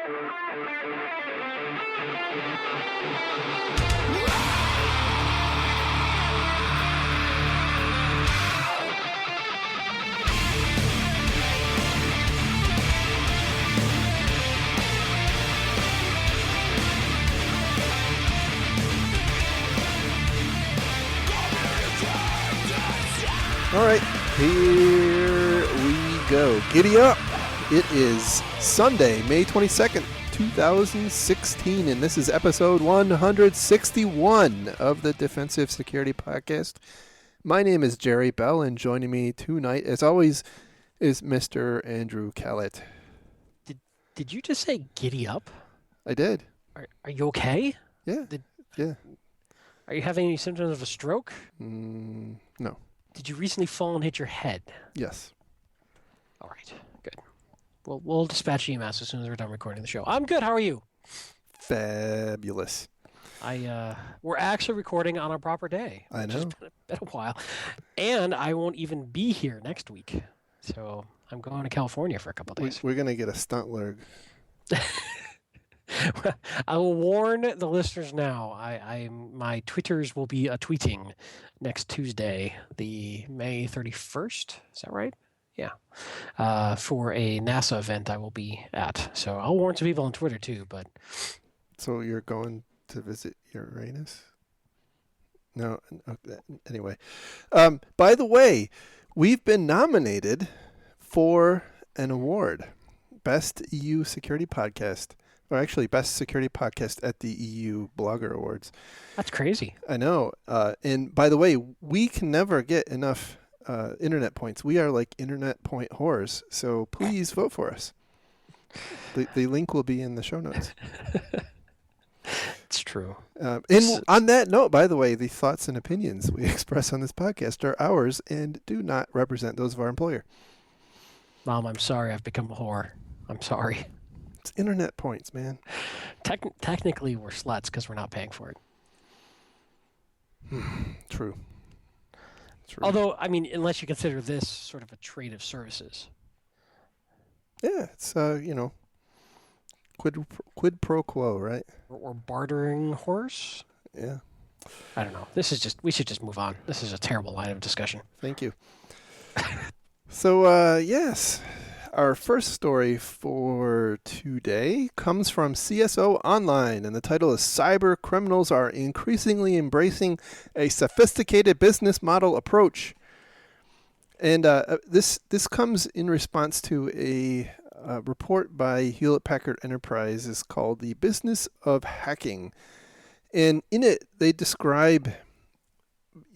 All right, here we go. Giddy up. It is Sunday, May 22nd, 2016, and this is episode 161 of the Defensive Security Podcast. My name is Jerry Bell, and joining me tonight, as always, is Mr. Andrew Callett. Did you just say giddy up? I did. Are you okay? Yeah. Yeah. Are you having any symptoms of a stroke? No. Did you recently fall and hit your head? Yes. All right. Good. Well, we'll dispatch EMS as soon as we're done recording the show. I'm good. How are you? Fabulous. We're actually recording on a proper day. I know. It's been a while. And I won't even be here next week. So I'm going to California for a couple days. We're going to get a stunt lerg. I will warn the listeners now. My Twitters will be tweeting next Tuesday, the May 31st. Is that right? Yeah. For a NASA event I will be at. So I'll warn some people on Twitter too. But so you're going to visit Uranus? No. Anyway, by the way, we've been nominated for an award, Best EU Security Podcast. Or actually, Best Security Podcast at the EU Blogger Awards. That's crazy. I know. And by the way, we can never get enough internet points. We are like internet point whores. So please vote for us. The link will be in the show notes. It's true. And on that note, by the way, the thoughts and opinions we express on this podcast are ours and do not represent those of our employer. Mom, I'm sorry I've become a whore. I'm sorry. It's internet points, man. Technically, we're sluts because we're not paying for it. True. Although, I mean, unless you consider this sort of a trade of services. Yeah, it's, quid pro quo, right? Or bartering horse? Yeah. I don't know. We should just move on. This is a terrible line of discussion. Thank you. So, yes. Our first story for today comes from CSO Online, and the title is Cyber Criminals Are Increasingly Embracing a Sophisticated Business Model Approach. And this comes in response to a report by Hewlett-Packard Enterprise. It's called The Business of Hacking. And in it, they describe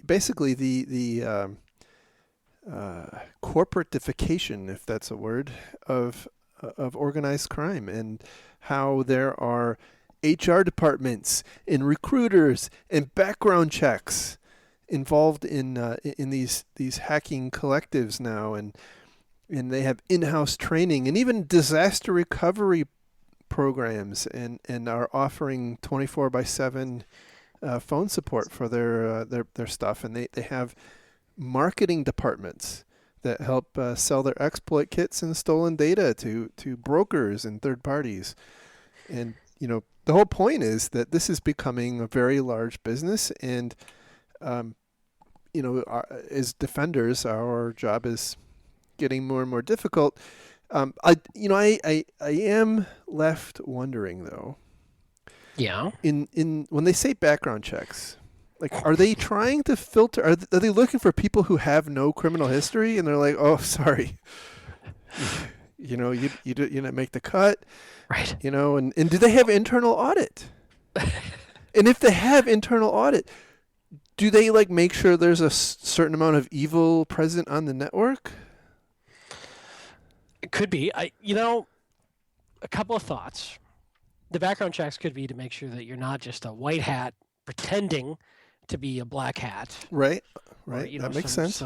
basically the corporatification, if that's a word, of organized crime, and how there are HR departments and recruiters and background checks involved in these hacking collectives now, and they have in-house training and even disaster recovery programs, and are offering 24/7 phone support for their stuff, and they have marketing departments that help sell their exploit kits and stolen data to brokers and third parties. And, the whole point is that this is becoming a very large business. And, as defenders, our job is getting more and more difficult. I am left wondering, though. Yeah. In when they say background checks, like, are they trying to filter? Are they looking for people who have no criminal history? And they're like, oh, sorry, you didn't make the cut, right? And do they have internal audit? And if they have internal audit, do they make sure there's a certain amount of evil present on the network? It could be. A couple of thoughts. The background checks could be to make sure that you're not just a white hat pretending to be a black hat. Right. Or, That makes sense.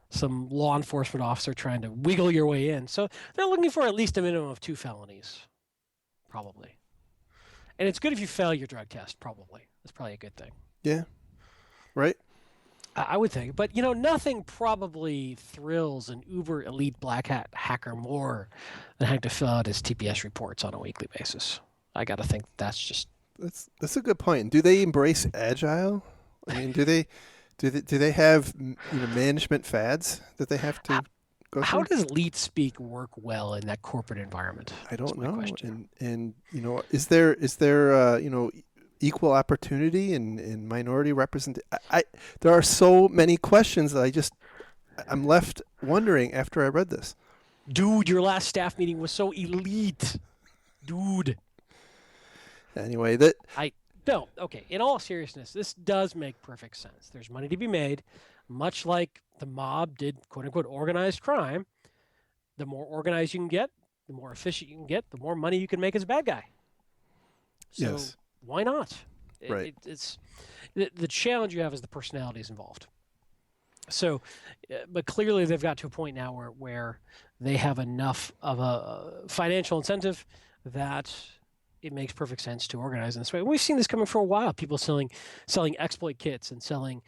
Some law enforcement officer trying to wiggle your way in. So they're looking for at least a minimum of 2 felonies, probably. And it's good if you fail your drug test, probably. That's probably a good thing. Yeah. Right. I would think, but nothing probably thrills an uber elite black hat hacker more than having to fill out his TPS reports on a weekly basis. I got to think that's just. That's a good point. Do they embrace agile? I mean, do they have management fads that they have How, to go how through? does leet speak work well in that corporate environment? I That's don't my know. question. And is there equal opportunity and minority represent? There are so many questions that I'm left wondering after I read this. Dude, your last staff meeting was so elite. Dude. Anyway, that I no, okay. In all seriousness, this does make perfect sense. There's money to be made, much like the mob did, quote unquote, organized crime. The more organized you can get, the more efficient you can get, the more money you can make as a bad guy. So yes, why not? right. It's the challenge you have is the personalities involved. So, but clearly they've got to a point now where they have enough of a financial incentive that it makes perfect sense to organize in this way. We've seen this coming for a while. People selling exploit kits and selling,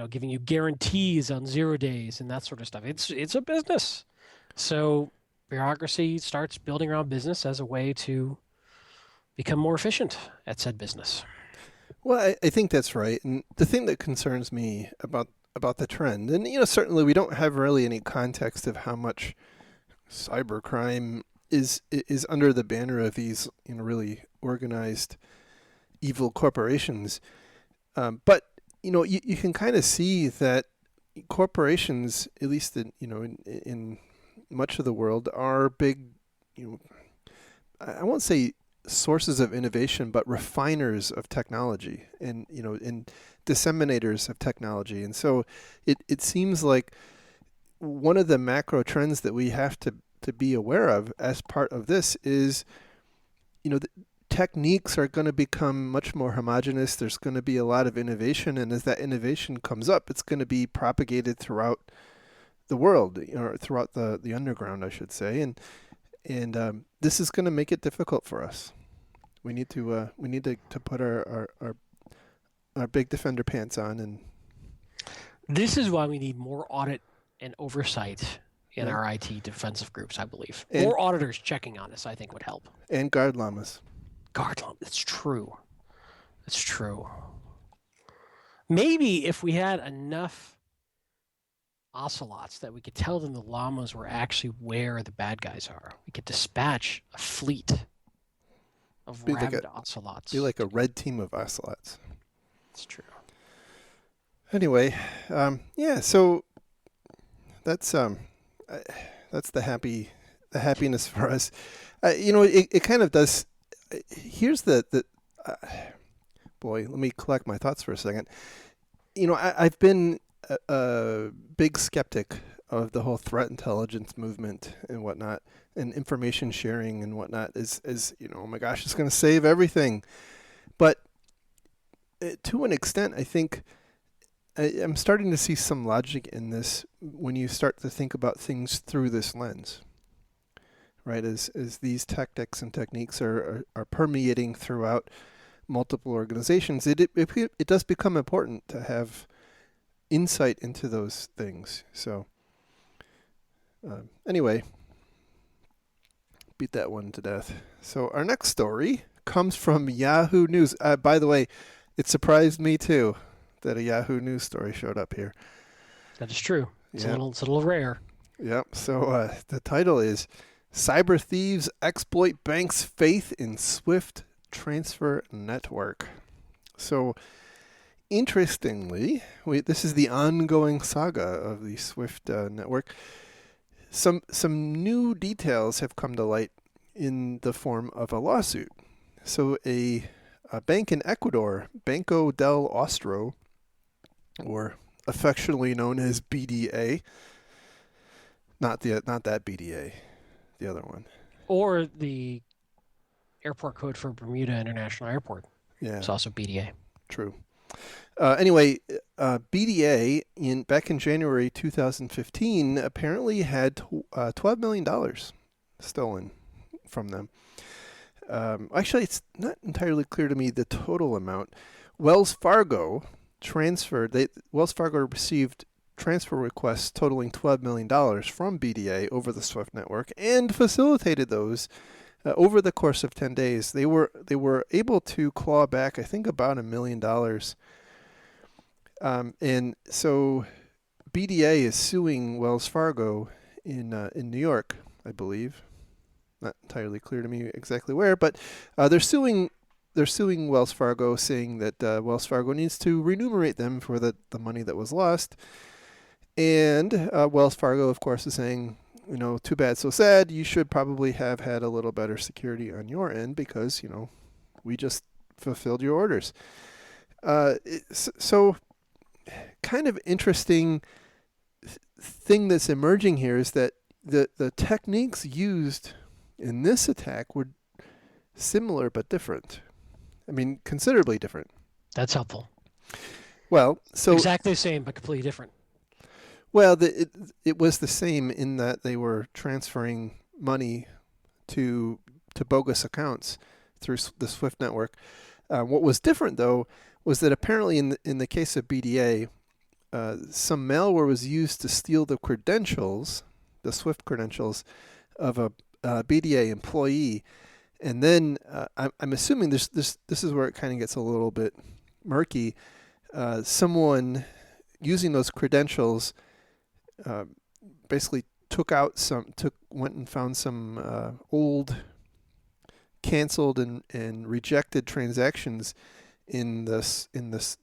giving you guarantees on 0 days and that sort of stuff. It's a business. So bureaucracy starts building around business as a way to become more efficient at said business. Well, I think that's right. And the thing that concerns me about the trend, and certainly we don't have really any context of how much cybercrime is under the banner of these really organized evil corporations. But you can kind of see that corporations, at least in much of the world, are big. I won't say sources of innovation, but refiners of technology, and disseminators of technology. And so it seems like one of the macro trends that we have to be aware of as part of this is, the techniques are going to become much more homogenous. There's going to be a lot of innovation, and as that innovation comes up, it's going to be propagated throughout the world, or throughout the underground, I should say, and this is going to make it difficult for us. We need to put our big defender pants on, and This is why we need more audit and oversight in yeah, our IT defensive groups, I believe. and More auditors checking on us, I think, would help. and guard llamas. Guard lump, it's true. It's true. Maybe if we had enough ocelots that we could tell them the llamas were actually where the bad guys are, we could dispatch a fleet of Be like rabid ocelots. be like a red team of ocelots. It's true. Anyway, yeah. So that's that's the happiness for us. It kind of does. Here's the boy. Let me collect my thoughts for a second. I've been a big skeptic of the whole threat intelligence movement and whatnot, and information sharing and whatnot. Is oh my gosh, it's going to save everything. But to an extent, I think I'm starting to see some logic in this when you start to think about things through this lens, right? As these tactics and techniques are permeating throughout multiple organizations, it does become important to have insight into those things. So anyway, beat that one to death. So our next story comes from Yahoo News. By the way, it surprised me too that a Yahoo News story showed up here. That is true. It's Yeah. a little rare. Yep. So the title is Cyber Thieves Exploit Banks' Faith in Swift Transfer Network. So interestingly, this is the ongoing saga of the Swift network. Some new details have come to light in the form of a lawsuit. So a bank in Ecuador, Banco del Austro, or affectionately known as BDA, not that BDA, the other one. Or the airport code for Bermuda International Airport. Yeah, It's also BDA. true. Anyway, BDA back in January 2015 apparently had $12 million stolen from them. Actually, it's not entirely clear to me the total amount. Wells Fargo Wells Fargo received transfer requests totaling $12 million from BDA over the SWIFT network and facilitated those over the course of 10 days. They were able to claw back, I think, about $1 million. And so BDA is suing Wells Fargo in New York, I believe. Not entirely clear to me exactly where, but they're suing Wells Fargo, saying that Wells Fargo needs to remunerate them for the money that was lost. And Wells Fargo, of course, is saying, too bad, so sad. You should probably have had a little better security on your end because, we just fulfilled your orders. So kind of interesting thing that's emerging here is that the techniques used in this attack were similar but different. I mean, considerably different. That's helpful. Well, so exactly the same but completely different. Well, it was the same in that they were transferring money to bogus accounts through the SWIFT network. What was different, though, was that apparently in the case of BDA, some malware was used to steal the credentials, the SWIFT credentials, of a BDA employee, and then I'm assuming this is where it kind of gets a little bit murky. Someone using those credentials basically went and found some old, canceled and rejected transactions in the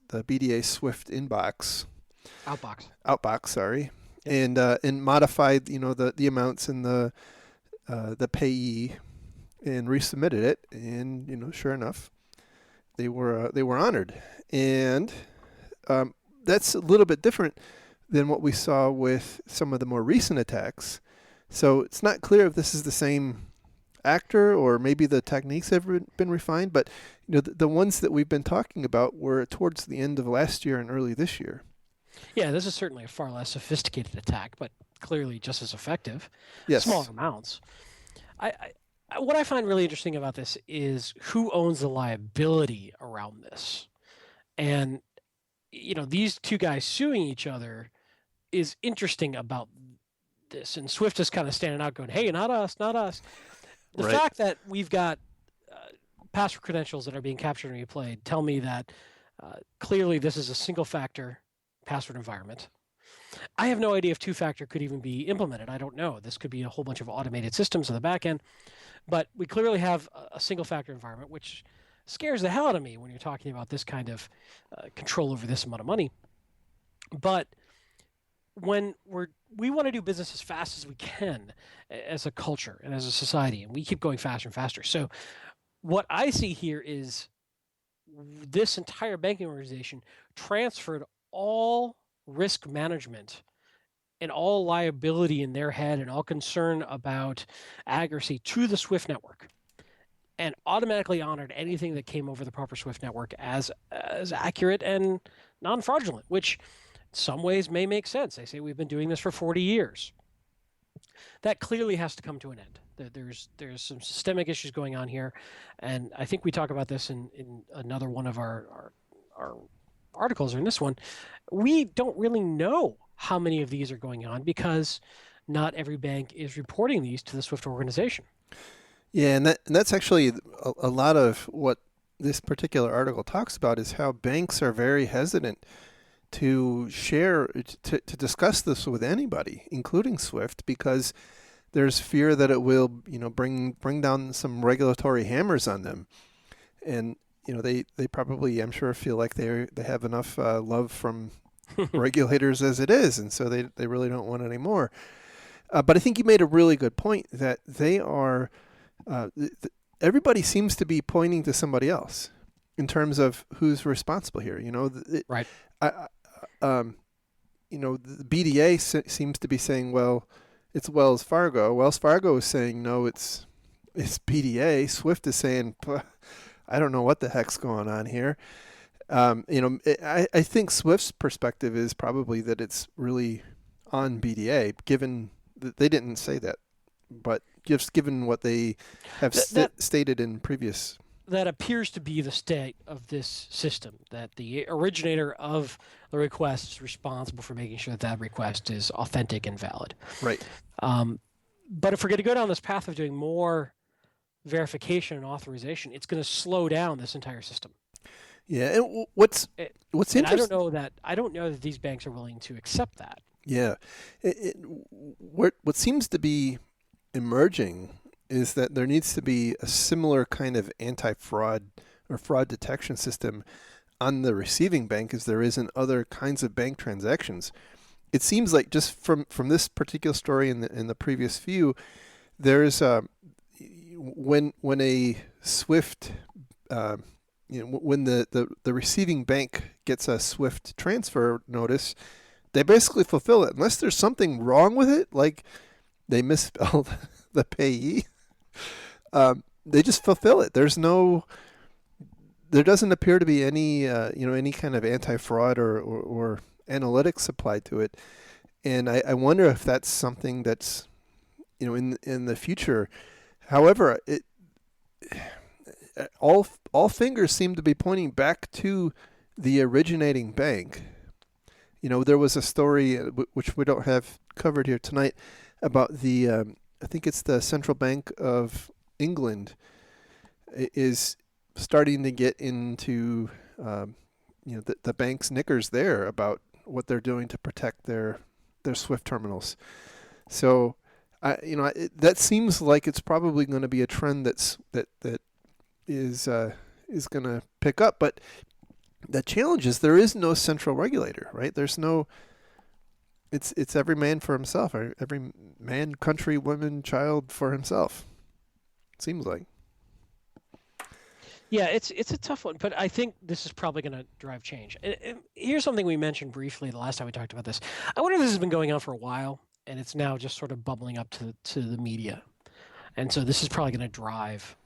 BDA SWIFT outbox, sorry, yep. And modified the amounts in the payee and resubmitted it, and sure enough, they were honored, and that's a little bit different than what we saw with some of the more recent attacks. So it's not clear if this is the same actor or maybe the techniques have been refined, but the ones that we've been talking about were towards the end of last year and early this year. Yeah, this is certainly a far less sophisticated attack, but clearly just as effective. Yes. Smaller amounts. What I find really interesting about this is who owns the liability around this. And these two guys suing each other is interesting about this, and SWIFT is kind of standing out going, hey, not us. The right. fact that we've got password credentials that are being captured and replayed tell me that clearly this is a single factor password environment. I have no idea if two-factor could even be implemented. I don't know. This could be a whole bunch of automated systems on the back end, but we clearly have a single factor environment, which scares the hell out of me when you're talking about this kind of control over this amount of money. But when we want to do business as fast as we can as a culture and as a society, and we keep going faster and faster. So what I see here is this entire banking organization transferred all risk management and all liability in their head and all concern about accuracy to the SWIFT network, and automatically honored anything that came over the proper SWIFT network as accurate and non-fraudulent, which in some ways may make sense. They say we've been doing this for 40 years. That clearly has to come to an end. There's some systemic issues going on here, and I think we talk about this in another one of our articles, or in this one. We don't really know how many of these are going on because not every bank is reporting these to the SWIFT organization. Yeah, and that's actually a lot of what this particular article talks about, is how banks are very hesitant to to discuss this with anybody, including SWIFT, because there's fear that it will, bring down some regulatory hammers on them. And they probably, I'm sure, feel like they have enough love from regulators as it is, and so they really don't want any more. But I think you made a really good point that they are. Everybody seems to be pointing to somebody else in terms of who's responsible here. Right. The BDA seems to be saying, well, it's Wells Fargo. Wells Fargo is saying, no, it's BDA. SWIFT is saying, I don't know what the heck's going on here. I think SWIFT's perspective is probably that it's really on BDA, given that they didn't say that, but just given what they have stated in previous that appears to be the state of this system, that the originator of the request is responsible for making sure that that request is authentic and valid. Right. But if we're going to go down this path of doing more verification and authorization, it's going to slow down this entire system. Yeah. And what's interesting? I don't know that these banks are willing to accept that. Yeah. What seems to be emerging is that there needs to be a similar kind of anti-fraud or fraud detection system on the receiving bank as there is in other kinds of bank transactions. It seems like just from this particular story in the previous few, there's when a SWIFT when the receiving bank gets a SWIFT transfer notice, they basically fulfill it unless there's something wrong with it, like they misspelled the payee. They just fulfill it. There doesn't appear to be any any kind of anti-fraud or analytics applied to it, and I wonder if that's something that's in the future. However, all fingers seem to be pointing back to the originating bank. There was a story which we don't have covered here tonight about the I think it's the Central Bank of England is starting to get into the bank's knickers there about what they're doing to protect their SWIFT terminals. So that seems like it's probably going to be a trend that is going to pick up. But the challenge is there is no central regulator, right? There's no. It's every man for himself. Every man, country, woman, child for himself. It seems like. Yeah, it's a tough one, but I think this is probably going to drive change. And here's something we mentioned briefly the last time we talked about this. I wonder if this has been going on for a while, and it's now just sort of bubbling up to the media, and so this is probably going to drive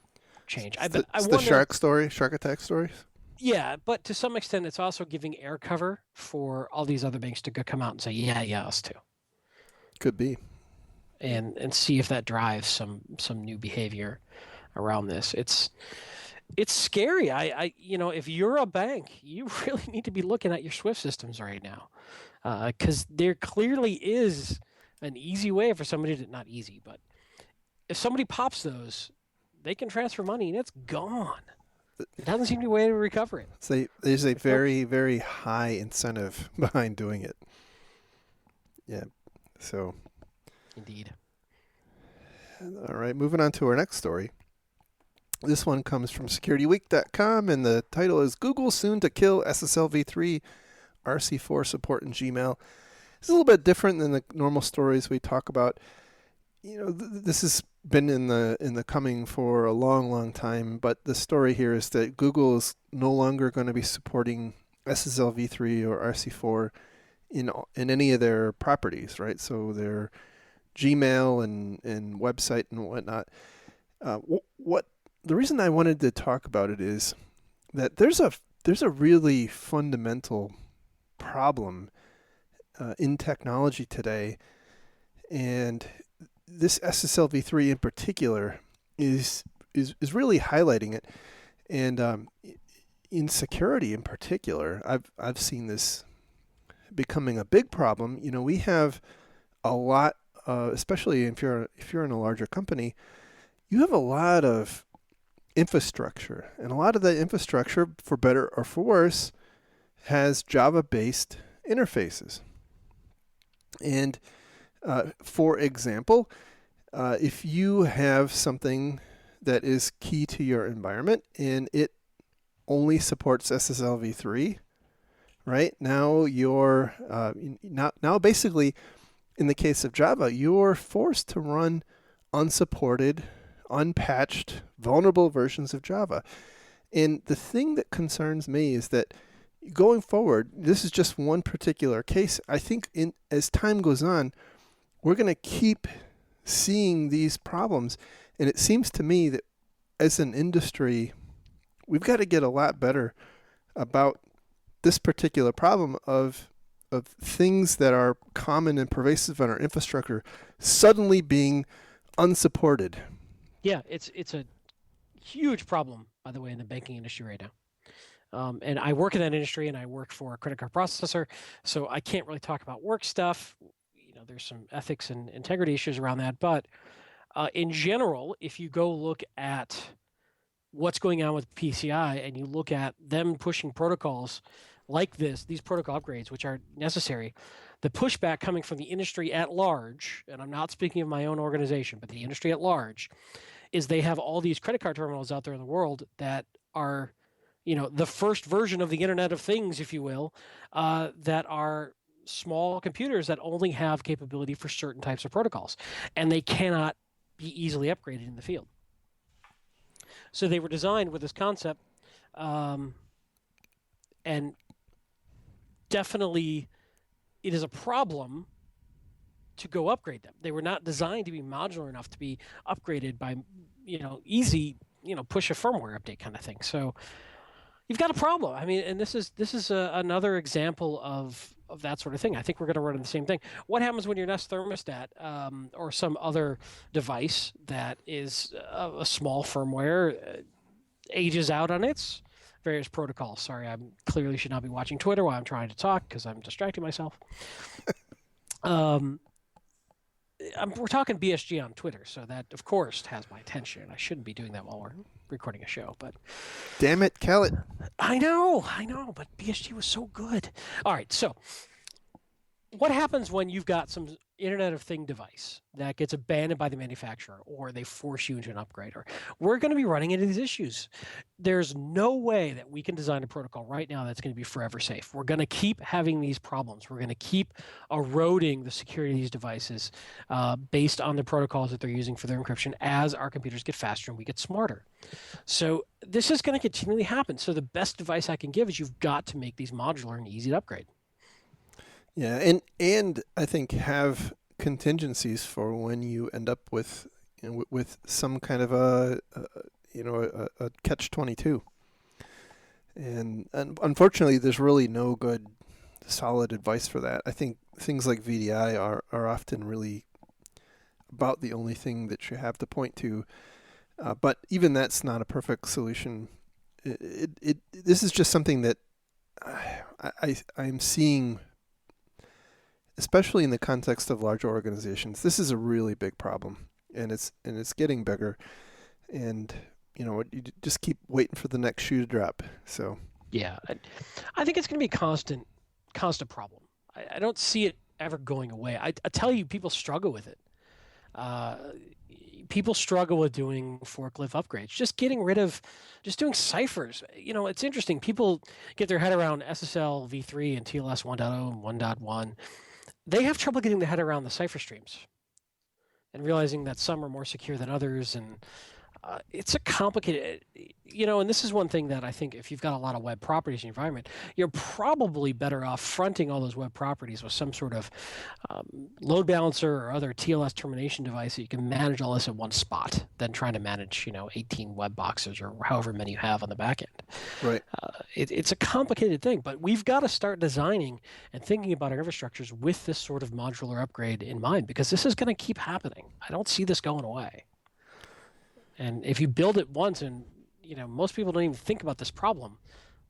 change. It's the shark attack story. Yeah, but to some extent, it's also giving air cover for all these other banks to come out and say, yeah, us too. Could be. And see if that drives some new behavior around this. It's scary. I if you're a bank, you really need to be looking at your SWIFT systems right now, because there clearly is an easy way for somebody to, not easy, but if somebody pops those, they can transfer money and it's gone. It doesn't seem to be a way to recover it. So there's a very, very high incentive behind doing it. Yeah. So. Indeed. All right. Moving on to our next story. This one comes from SecurityWeek.com, and the title is Google Soon to Kill SSL-v3 RC4 Support in Gmail. It's a little bit different than the normal stories we talk about. This has been in the coming for a long, long time, but the story here is that Google is no longer going to be supporting SSL-v3 or RC4 in any of their properties, right? So their Gmail and website and whatnot. The reason I wanted to talk about it is that there's a really fundamental problem in technology today, and this SSL-v3 in particular is really highlighting it, and in security in particular, I've seen this becoming a big problem. We have a lot, especially if you're in a larger company, you have a lot of infrastructure, and a lot of that infrastructure, for better or for worse, has Java-based interfaces. And for example, if you have something that is key to your environment and it only supports SSL-v3, right? Now you're now basically, in the case of Java, you're forced to run unsupported, unpatched, vulnerable versions of Java. And the thing that concerns me is that going forward, this is just one particular case. I think as time goes on, we're going to keep seeing these problems. And it seems to me that as an industry, we've got to get a lot better about this particular problem of things that are common and pervasive in our infrastructure suddenly being unsupported. Yeah, it's a huge problem by the way, in the banking industry right now. And I work in that industry, and I work for a credit card processor, so I can't really talk about work stuff. There's some ethics and integrity issues around that, but in general, if you go look at what's going on with PCI and you look at them pushing protocols like these protocol upgrades, which are necessary, the pushback coming from the industry at large, and I'm not speaking of my own organization, but the industry at large, is they have all these credit card terminals out there in the world that are, the first version of the Internet of Things, if you will, that are small computers that only have capability for certain types of protocols, and they cannot be easily upgraded in the field. So they were designed with this concept, and definitely it is a problem to go upgrade them. They were not designed to be modular enough to be upgraded by, easy, push a firmware update kind of thing. So you've got a problem. I mean, and this is another example of that sort of thing. I think we're going to run into the same thing. What happens when your Nest thermostat or some other device that is a small firmware ages out on its various protocols? Sorry, I clearly should not be watching Twitter while I'm trying to talk because I'm distracting myself. We're talking BSG on Twitter, so that, of course, has my attention. I shouldn't be doing that while we're recording a show, but... Damn it, Kellett. I know, but BSG was so good. All right, so what happens when you've got some Internet of Thing device that gets abandoned by the manufacturer, or they force you into an upgrade? Or we're going to be running into these issues. There's no way that we can design a protocol right now that's going to be forever safe. We're going to keep having these problems. We're going to keep eroding the security of these devices based on the protocols that they're using for their encryption as our computers get faster and we get smarter. So this is going to continually happen. So the best advice I can give is you've got to make these modular and easy to upgrade. Yeah, and I think have contingencies for when you end up with with some kind of a catch-22. And unfortunately, there's really no good solid advice for that. I think things like VDI are often really about the only thing that you have to point to. But even that's not a perfect solution. This is just something that I'm seeing, especially in the context of larger organizations. This is a really big problem, and it's getting bigger. And you just keep waiting for the next shoe to drop. So yeah, I think it's going to be a constant problem. I don't see it ever going away. I tell you, people struggle with it. People struggle with doing forklift upgrades, just doing ciphers. It's interesting. People get their head around SSL v3 and TLS 1.0 and 1.1. They have trouble getting their head around the cipher streams and realizing that some are more secure than others. And it's a complicated, and this is one thing that I think if you've got a lot of web properties in your environment, you're probably better off fronting all those web properties with some sort of load balancer or other TLS termination device that you can manage all this in one spot than trying to manage, 18 web boxes or however many you have on the back end. Right. It's a complicated thing, but we've got to start designing and thinking about our infrastructures with this sort of modular upgrade in mind, because this is going to keep happening. I don't see this going away. And if you build it once, and most people don't even think about this problem,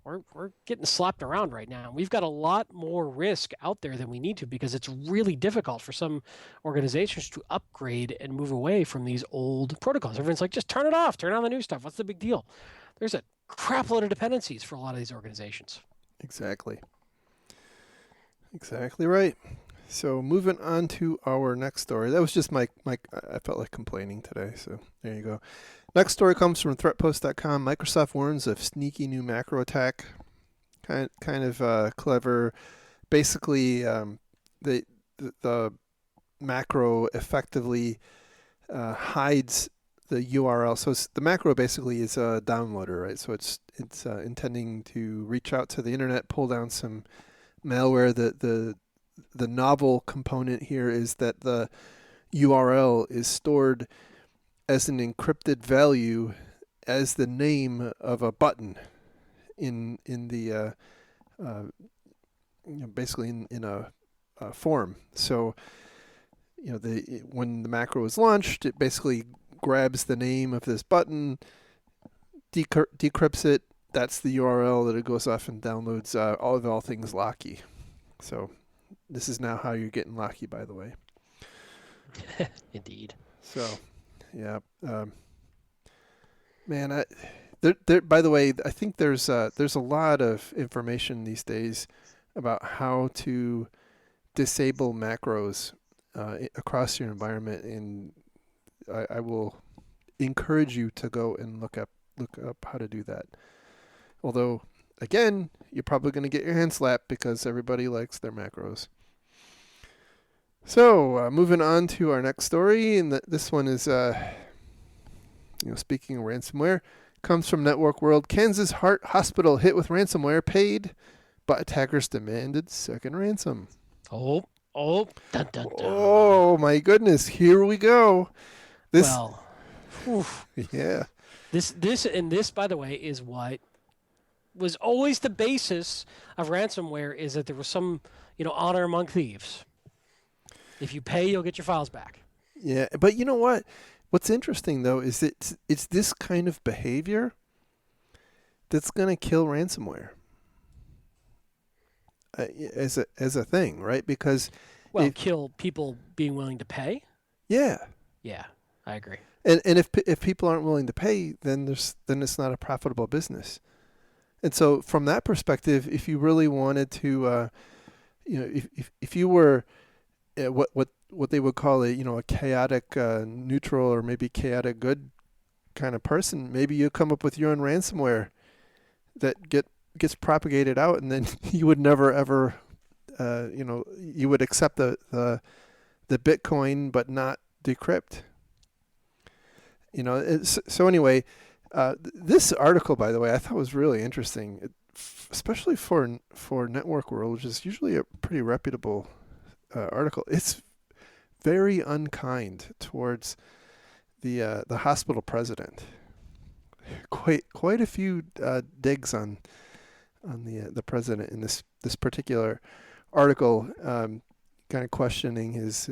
we're getting slapped around right now. We've got a lot more risk out there than we need to, because it's really difficult for some organizations to upgrade and move away from these old protocols. Everyone's like, just turn it off, turn on the new stuff. What's the big deal? There's a crap load of dependencies for a lot of these organizations. Exactly right. So moving on to our next story. That was just my I felt like complaining today, so there you go. Next story comes from threatpost.com. Microsoft warns of sneaky new macro attack. Kind of clever. Basically, the macro effectively hides the URL. So the macro basically is a downloader, right? So it's intending to reach out to the internet, pull down some malware. The novel component here is that the URL is stored as an encrypted value as the name of a button in the basically in a form. So when the macro is launched, it basically grabs the name of this button, decrypts it. That's the URL that it goes off and downloads all things Locky. So this is now how you're getting Locky, by the way. Indeed. So, yeah, man. By the way, I think there's a lot of information these days about how to disable macros across your environment, and I will encourage you to go and look up how to do that. Although, again, you're probably going to get your hand slapped because everybody likes their macros. So, moving on to our next story, and this one is, speaking of ransomware, comes from Network World. Kansas Heart Hospital hit with ransomware, paid, but attackers demanded second ransom. Oh, dun, dun, dun. Oh my goodness! Here we go. Well, yeah. This, by the way, is what was always the basis of ransomware: is that there was some, honor among thieves. If you pay, you'll get your files back. Yeah, but you know what? What's interesting though is it's this kind of behavior that's going to kill ransomware as a thing, right? Because kill people being willing to pay. Yeah. Yeah, I agree. And if people aren't willing to pay, then it's not a profitable business. And so from that perspective, if you really wanted to, if you were what they would call a chaotic neutral or maybe chaotic good kind of person, maybe you come up with your own ransomware that gets propagated out, and then you would never ever, you would accept the Bitcoin but not decrypt. So anyway, this article, by the way, I thought was really interesting, especially for Network World, which is usually a pretty reputable article. It's very unkind towards the hospital president. Quite a few digs on the president in this particular article, kind of questioning his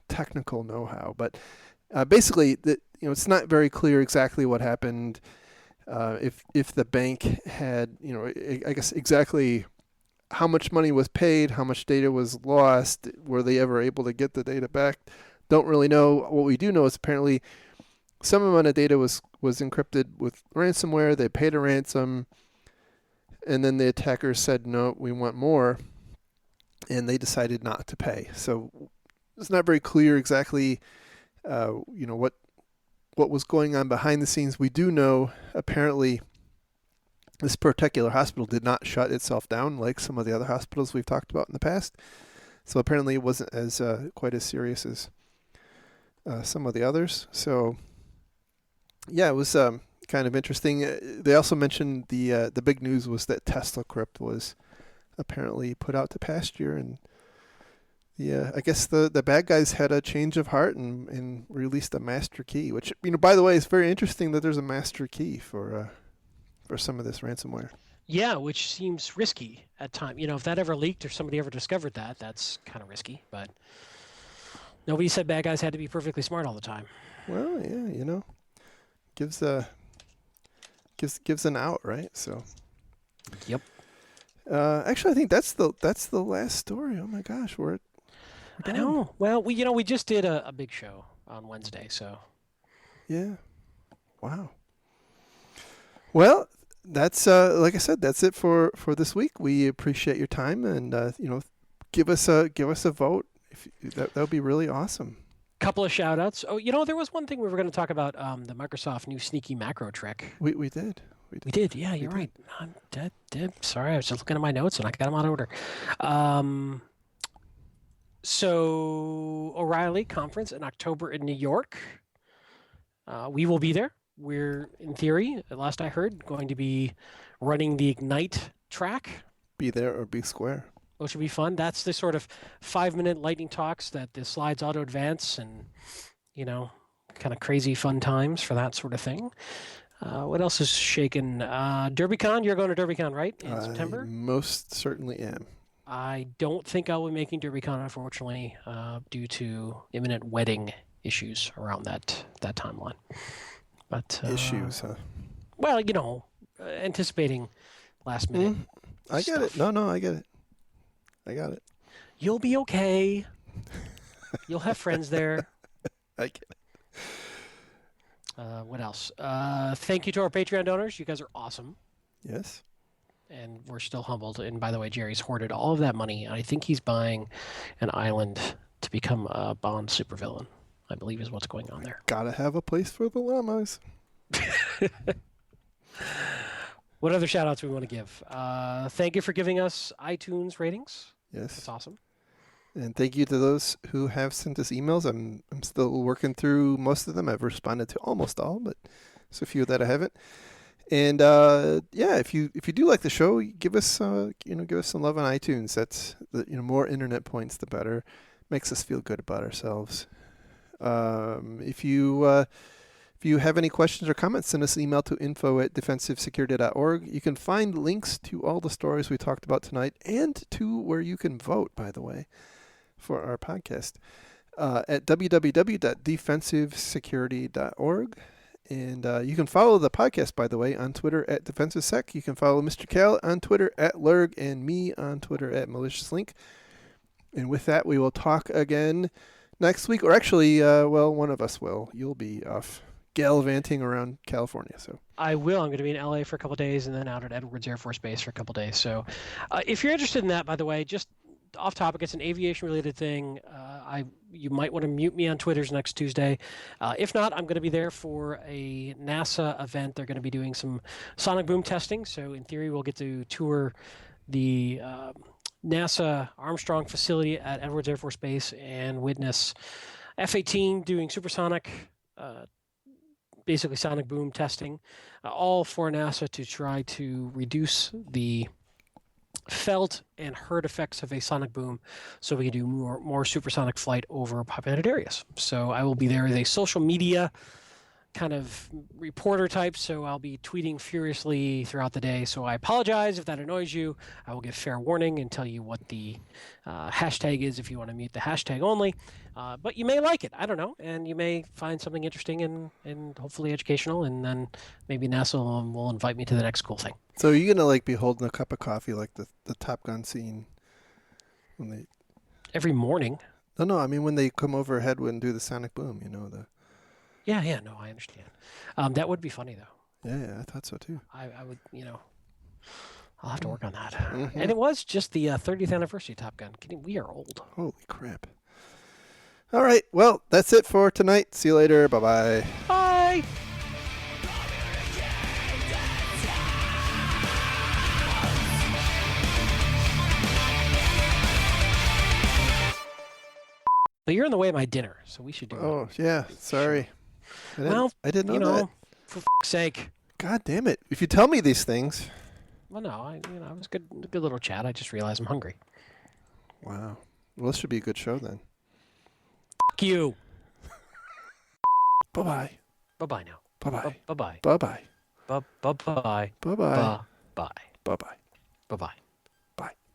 technical know-how. But basically, it's not very clear exactly what happened. If the bank had, I guess exactly how much money was paid, how much data was lost, were they ever able to get the data back? Don't really know. What we do know is apparently some amount of data was encrypted with ransomware. They paid a ransom, and then the attackers said, no, we want more, and they decided not to pay. So it's not very clear exactly what was going on behind the scenes. We do know apparently this particular hospital did not shut itself down like some of the other hospitals we've talked about in the past. So apparently it wasn't as quite as serious as some of the others. So yeah, it was kind of interesting. They also mentioned the big news was that TeslaCrypt was apparently put out to pasture, and I guess the bad guys had a change of heart and released a master key, which, by the way, it's very interesting that there's a master key for some of this ransomware. Yeah, which seems risky at times. If that ever leaked or somebody ever discovered that, that's kind of risky. But nobody said bad guys had to be perfectly smart all the time. Well, yeah, gives an out, right? So. Yep. Actually, I think that's the last story. Oh my gosh, we're done. I know. Well, we just did a big show on Wednesday, so. Yeah. Wow. Well, that's like I said, that's it for this week. We appreciate your time, and give us a vote. That would be really awesome. Couple of shout outs. Oh, there was one thing we were going to talk about, the Microsoft new sneaky macro trick. We did. We did. Yeah, you're right. I'm dead. Sorry, I was just looking at my notes and I got them out of order. So O'Reilly conference in October in New York. We will be there. We're, in theory, at last I heard, going to be running the Ignite track. Be there or be square. Which should be fun. That's the sort of 5-minute lightning talks that the slides auto advance, and kind of crazy fun times for that sort of thing. What else is shaking? DerbyCon. You're going to DerbyCon, right? In September? Most certainly am. I don't think I will be making DerbyCon, unfortunately, due to imminent wedding issues around that timeline. But Issues, huh? well, anticipating last minute I get stuff. it. No, I get it. I got it. You'll be okay. You'll have friends there. I get it. What else? Thank you to our Patreon donors. You guys are awesome. Yes. And we're still humbled. And by the way, Jerry's hoarded all of that money. I think he's buying an island to become a Bond supervillain, I believe is what's going on there. Gotta have a place for the llamas. What other shout outs do we want to give? Thank you for giving us iTunes ratings. Yes. That's awesome. And thank you to those who have sent us emails. I'm still working through most of them. I've responded to almost all, but there's a few that I haven't. And if you do like the show, give us some love on iTunes. That's more internet points, the better. Makes us feel good about ourselves. If you have any questions or comments, send us an email to info@defensivesecurity.org. You can find links to all the stories we talked about tonight and to where you can vote, by the way, for our podcast at www.defensivesecurity.org. And you can follow the podcast, by the way, on Twitter at DefensiveSec. You can follow Mr. Cal on Twitter at Lurg and me on Twitter at MaliciousLink. And with that, we will talk again next week. Or actually, one of us will. You'll be off gallivanting around California. So I will. I'm going to be in LA for a couple of days and then out at Edwards Air Force Base for a couple of days. So if you're interested in that, by the way, just off topic, it's an aviation related thing. You might want to mute me on Twitter's next Tuesday. If not, I'm going to be there for a NASA event. They're going to be doing some sonic boom testing. So in theory, we'll get to tour the NASA Armstrong facility at Edwards Air Force Base and witness F-18 doing supersonic, basically sonic boom testing, all for NASA to try to reduce the felt and heard effects of a sonic boom so we can do more supersonic flight over populated areas. So I will be there as a social media kind of reporter type, so I'll be tweeting furiously throughout the day. So I apologize if that annoys you. I will give fair warning and tell you what the hashtag is if you want to mute the hashtag only. But you may like it. I don't know. And you may find something interesting and hopefully educational. And then maybe NASA will invite me to the next cool thing. So are you going to be holding a cup of coffee like the Top Gun scene? When they every morning? No, I mean when they come overhead and do the sonic boom, the... Yeah, no, I understand. That would be funny, though. Yeah, I thought so, too. I would, I'll have to work on that. Mm-hmm. And it was just the 30th anniversary of Top Gun. We are old. Holy crap. All right, well, that's it for tonight. See you later. Bye-bye. Bye! But you're in the way of my dinner, so we should do it. Oh, yeah, sorry. I didn't know that. For sake. God damn it. If you tell me these things. Well, no, it was a good little chat. I just realized I'm hungry. Wow. Well, this should be a good show then. Fuck you. Bye-bye. Bye-bye now. Bye-bye. Bye-bye. Bye-bye. Bye-bye. Bye-bye. Bye-bye. Bye-bye. Bye-bye.